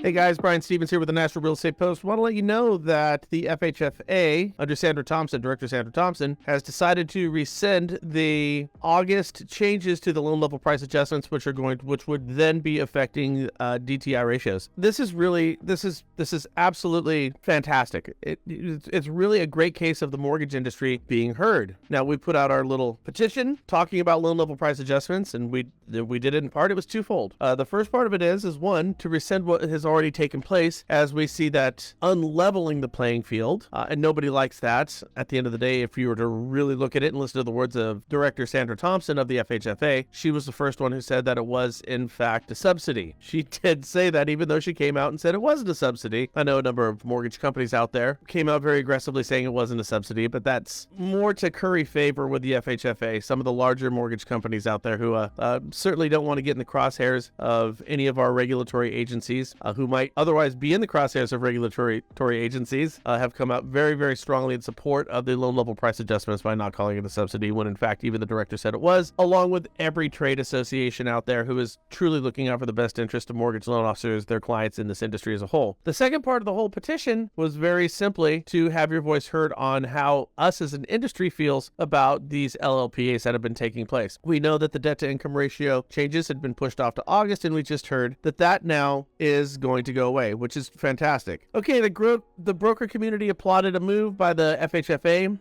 Hey guys, Brian Stevens here with the National Real Estate Post. Want to let you know that the FHFA, under Director Sandra Thompson, has decided to rescind the August changes to the loan level price adjustments, which would then be affecting DTI ratios. This is absolutely fantastic. It's really a great case of the mortgage industry being heard. Now, we put out our little petition talking about loan level price adjustments, and we did it in part. It was twofold. The first part of it is one, to rescind what has already taken place, as we see that unleveling the playing field, and nobody likes that. At the end of the day, if you were to really look at it and listen to the words of Director Sandra Thompson of the FHFA, she was the first one who said that it was, in fact, a subsidy. She did say that, even though she came out and said it wasn't a subsidy. I know a number of mortgage companies out there came out very aggressively saying it wasn't a subsidy, but that's more to curry favor with the FHFA. Some of the larger mortgage companies out there who certainly don't want to get in the crosshairs of any of our regulatory agencies, who might otherwise be in the crosshairs of regulatory agencies, have come out very, very strongly in support of the loan level price adjustments by not calling it a subsidy, when in fact even the director said it was, along with every trade association out there who is truly looking out for the best interest of mortgage loan officers, their clients in this industry as a whole. The second part of the whole petition was very simply to have your voice heard on how us as an industry feels about these LLPAs that have been taking place. We know that the debt to income ratio changes had been pushed off to August, and we just heard that now is going to go away, which is fantastic. Okay, the broker community applauded a move by the FHFA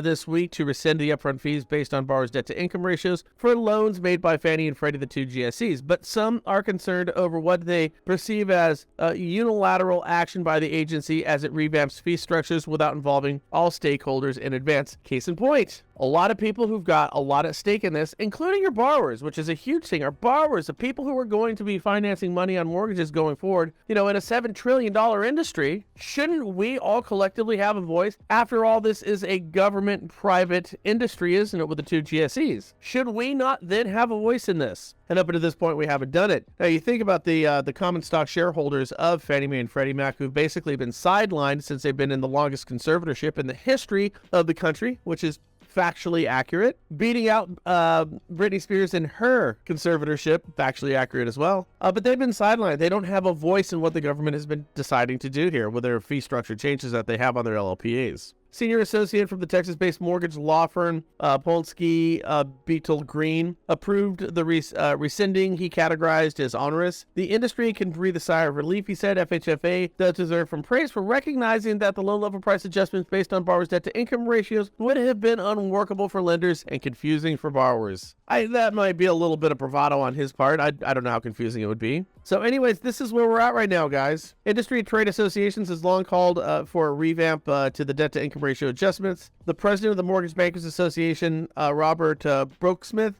this week to rescind the upfront fees based on borrowers' debt-to-income ratios for loans made by Fannie and Freddie, the two GSEs. But some are concerned over what they perceive as unilateral action by the agency as it revamps fee structures without involving all stakeholders in advance. Case in point, a lot of people who've got a lot at stake in this, including your borrowers, which is a huge thing. Our borrowers, the people who are going to be financing money on mortgages going forward, in a $7 trillion industry, shouldn't we all collectively have a voice? After all, this is a government-private industry, isn't it, with the two GSEs? Should we not then have a voice in this? And up until this point, we haven't done it. Now, you think about the common stock shareholders of Fannie Mae and Freddie Mac, who've basically been sidelined since they've been in the longest conservatorship in the history of the country, which is factually accurate, beating out Britney Spears in her conservatorship, factually accurate as well. But they've been sidelined. They don't have a voice in what the government has been deciding to do here with their fee structure changes that they have on their LLPAs. Senior associate from the Texas-based mortgage law firm Polsky Beetle Green approved the rescinding he categorized as onerous. The industry can breathe a sigh of relief, he said. FHFA does deserve some praise for recognizing that the loan level price adjustments based on borrowers' debt-to-income ratios would have been unworkable for lenders and confusing for borrowers. That might be a little bit of bravado on his part. I don't know how confusing it would be. So anyways, this is where we're at right now, guys. Industry trade associations has long called for a revamp to the debt-to-income ratio adjustments. The president of the Mortgage Bankers Association, Robert Brookschmidt,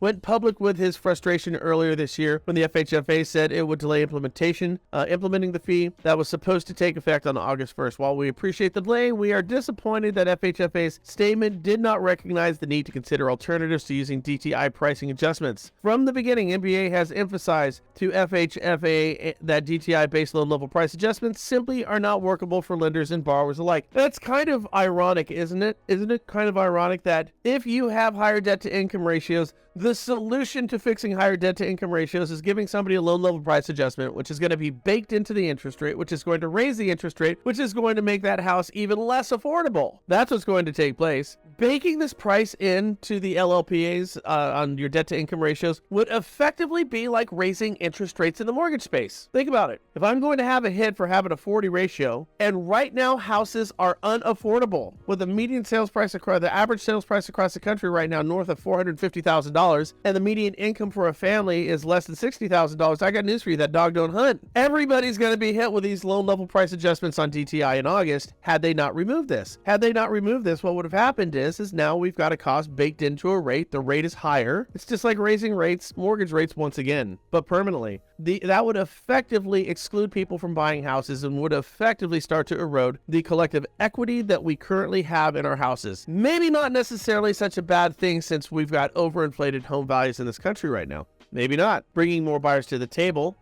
went public with his frustration earlier this year when the FHFA said it would delay implementing the fee that was supposed to take effect on August 1st. While we appreciate the delay, we are disappointed that FHFA's statement did not recognize the need to consider alternatives to using DTI pricing adjustments. From the beginning, MBA has emphasized to FHFA that DTI-based loan level price adjustments simply are not workable for lenders and borrowers alike. That's kind of ironic, isn't it? Isn't it kind of ironic that if you have higher debt-to-income ratios, the solution to fixing higher debt-to-income ratios is giving somebody a loan level price adjustment, which is going to be baked into the interest rate, which is going to raise the interest rate, which is going to make that house even less affordable. That's what's going to take place. Baking this price into the LLPAs on your debt-to-income ratios would effectively be like raising interest rates in the mortgage space. Think about it. If I'm going to have a hit for having a 40 ratio, and right now houses are unaffordable, with the median sales price the average sales price across the country right now north of $450,000, and the median income for a family is less than $60,000, I got news for you, that dog don't hunt. Everybody's going to be hit with these loan level price adjustments on DTI in August had they not removed this. Had they not removed this, what would have happened is now we've got a cost baked into a rate. The rate is higher. It's just like raising mortgage rates once again, but permanently. That would effectively exclude people from buying houses and would effectively start to erode the collective equity that we currently have in our houses. Maybe not necessarily such a bad thing since we've got overinflated home values in this country right now. Maybe not. Bringing more buyers to the table,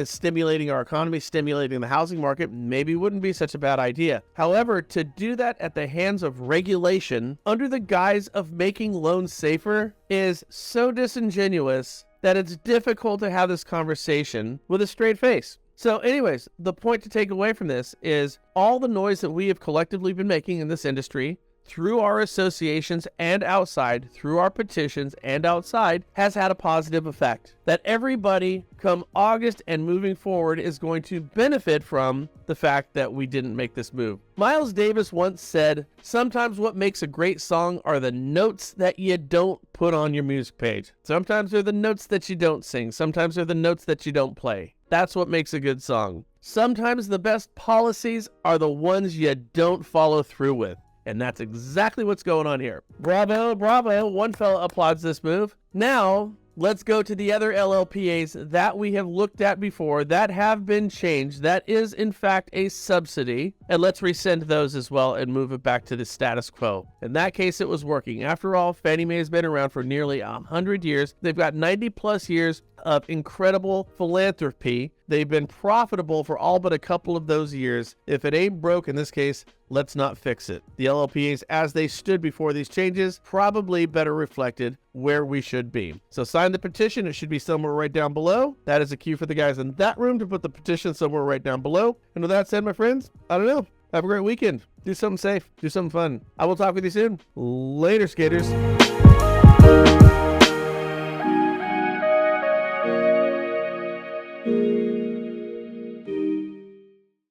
stimulating our economy, stimulating the housing market, maybe wouldn't be such a bad idea. However, to do that at the hands of regulation under the guise of making loans safer is so disingenuous that it's difficult to have this conversation with a straight face. So anyways, the point to take away from this is all the noise that we have collectively been making in this industry through our associations and outside, through our petitions and outside, has had a positive effect. That everybody come August and moving forward is going to benefit from the fact that we didn't make this move. Miles Davis once said, sometimes what makes a great song are the notes that you don't put on your music page. Sometimes they're the notes that you don't sing. Sometimes they're the notes that you don't play. That's what makes a good song. Sometimes the best policies are the ones you don't follow through with. And that's exactly what's going on here. Bravo, bravo. One fella applauds this move. Now, let's go to the other LLPAs that we have looked at before that have been changed. That is, in fact, a subsidy. And let's rescind those as well and move it back to the status quo. In that case, it was working. After all, Fannie Mae has been around for nearly 100 years. They've got 90 plus years of incredible philanthropy. They've been profitable for all but a couple of those years. If it ain't broke in this case, let's not fix it. The LLPAs, as they stood before these changes, probably better reflected where we should be. So sign the petition. It should be somewhere right down below. That is a cue for the guys in that room to put the petition somewhere right down below. And with that said, my friends, I don't know. Have a great weekend. Do something safe. Do something fun. I will talk with you soon. Later, skaters.